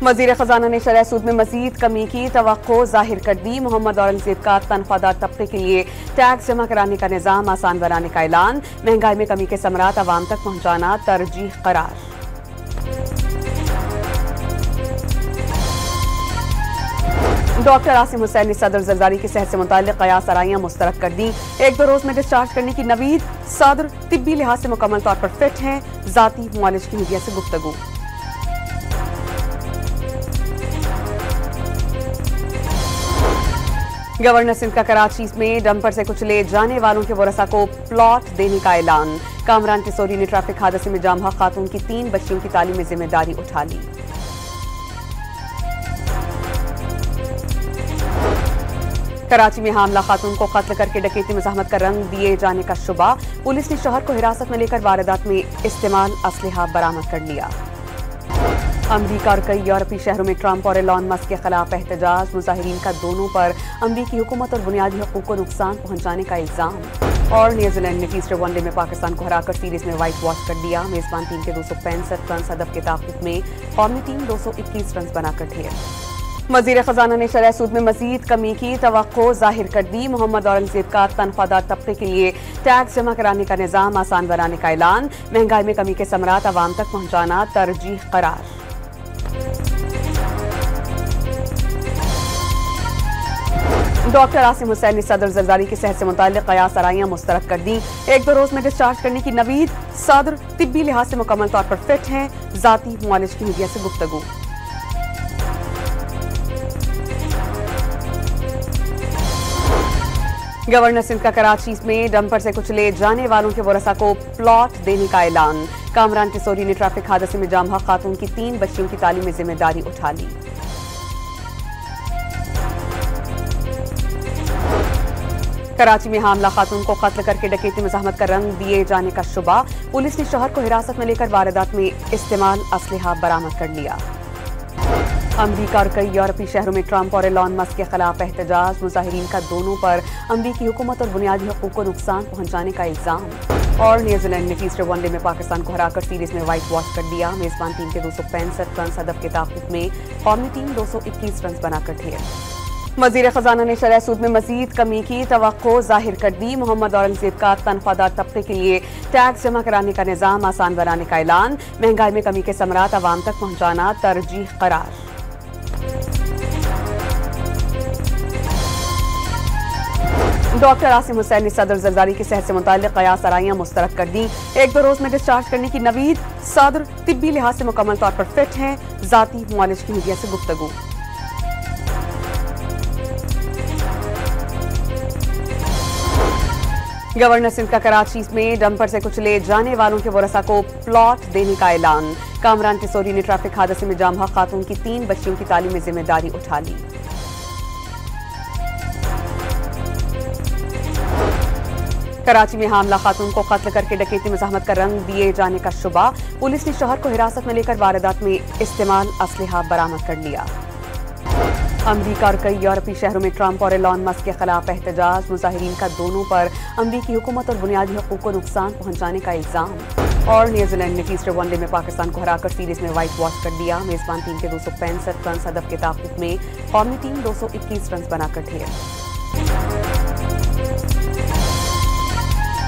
वज़ीर ख़ज़ाना ने शरह सूद में मज़ीद कमी की तवक्को ज़ाहिर कर दी। मोहम्मद औरंगज़ेब का तनख्वाहदार तबके के लिए टैक्स जमा कराने का निज़ाम आसान बनाने का ऐलान। महंगाई में कमी के समरात आवाम तक पहुँचाना तरजीह करार। डॉक्टर आसिम हुसैन ने सदर जरदारी की सेहत से मुताल्लिक़ क़यास आराइयाँ मुस्तरद कर दी। 1-2 रोज में डिस्चार्ज करने की नवीद। सदर तिब्बी लिहाज से मुकम्मल तौर पर फिट हैं। ज़ाती मुआलिज की मीडिया से गुफ्तगू। गवर्नर सिंध का कराची में डंपर से कुचले जाने वालों के वरसा को प्लॉट देने का ऐलान। कामरान टिसोरी ने ट्रैफिक हादसे में जाम हक खातून की 3 बच्चियों की तालीमी जिम्मेदारी उठा ली। कराची में हामला खातून को कत्ल करके डकैती मज़ाहमत का रंग दिए जाने का शुबा। पुलिस ने शौहर को हिरासत में लेकर वारदात में इस्तेमाल असलहा बरामद कर लिया। अमरीका और कई यूरोपीय शहरों में ट्रंप और एलन मस्क के खिलाफ एहतजाज। मुजाहिरीन का दोनों पर अमरीकी हुकूमत और बुनियादी हकूक को नुकसान पहुंचाने का इल्जाम। और न्यूजीलैंड ने तीसरे वनडे में पाकिस्तान को हराकर सीरीज में व्हाइट वॉश कर दिया। मेजबान टीम के 265 रन हदफ के ताक़ुब में कौमी टीम 221 रन बनाकर ढेर। वज़ीर ख़ज़ाना ने शरह सूद में मज़ीद कमी की तवक्को ज़ाहिर कर दी। मोहम्मद औरंगज़ेब का तनख्वाहदार तबके के लिए टैक्स जमा कराने का निज़ाम आसान बनाने का ऐलान। महंगाई में कमी के समरात आवाम तक पहुँचाना तरजीह करार। डॉक्टर आसिम हुसैन ने सदर जरदारी की सेहत से मुताल्लिक़ क़यास आराइयाँ मुस्तरद कर दी। 1-2 रोज में डिस्चार्ज करने की नवीद। सदर तिब्बी लिहाज से मुकम्मल तौर पर फिट हैं। ज़ाती मुआलिज की मीडिया से गुफ्तगू। गवर्नर सिंध का कराची में डंपर से कुचले जाने वालों के वरसा को प्लॉट देने का ऐलान। कामरान टिसोरी ने ट्रैफिक हादसे में जाम हक खातून की 3 बच्चियों की तालीमी जिम्मेदारी उठा ली। कराची में हामला खातून को कत्ल करके डकैती मज़ाहमत का रंग दिए जाने का शुबा। पुलिस ने शौहर को हिरासत में लेकर वारदात में इस्तेमाल असलहा बरामद कर लिया। अमरीका और कई यूरोपीय शहरों में ट्रंप और एलन मस्क के खिलाफ एहतजाज। मुजाहिरीन का दोनों पर अमरीकी हुकूमत और बुनियादी हकूक को नुकसान पहुंचाने का इल्जाम। और न्यूजीलैंड ने तीसरे वनडे में पाकिस्तान को हराकर सीरीज में व्हाइट वॉश कर दिया। मेजबान टीम के 265 रन हदफ के ताक़ुब में कौमी टीम 221 रन बनाकर ढेर। वज़ीर ख़ज़ाना ने शरह सूद में मज़ीद कमी की तवक्को ज़ाहिर कर दी। मोहम्मद औरंगज़ेब का तनख्वाहदार तबके के लिए टैक्स जमा कराने का निज़ाम आसान बनाने का ऐलान। महंगाई में कमी के समरात आवाम तक पहुँचाना तरजीह करार। डॉक्टर आसिम हुसैन ने सदर जरदारी की सेहत से मुताल्लिक़ क़यास आराइयाँ मुस्तरद कर दी। 1-2 रोज में डिस्चार्ज करने की नवीद। सदर तिब्बी लिहाज से मुकम्मल तौर पर फिट हैं। ज़ाती मुआलिज की मीडिया से गुफ्तगू। गवर्नर सिंध का कराची में डंपर से कुचले जाने वालों के वरसा को प्लॉट देने का ऐलान। कामरान टिसोरी ने ट्रैफिक हादसे में जाम हक खातून की 3 बच्चियों की तालीमी जिम्मेदारी उठा ली। कराची में हामला खातून को कत्ल करके डकैती मज़ाहमत का रंग दिए जाने का शुबा। पुलिस ने शौहर को हिरासत में लेकर वारदात में इस्तेमाल असलहा बरामद कर लिया। अमरीका और कई यूरोपीय शहरों में ट्रंप और एलन मस्क के खिलाफ एहतजाज। मुजाहिरीन का दोनों पर अमरीकी हुकूमत और बुनियादी हकूक को नुकसान पहुंचाने का इल्जाम। और न्यूजीलैंड ने तीसरे वनडे में पाकिस्तान को हराकर सीरीज में व्हाइट वॉश कर दिया। मेजबान टीम के 265 रन हदफ के ताक़ुब में कौमी टीम 221 रन बनाकर ढेर।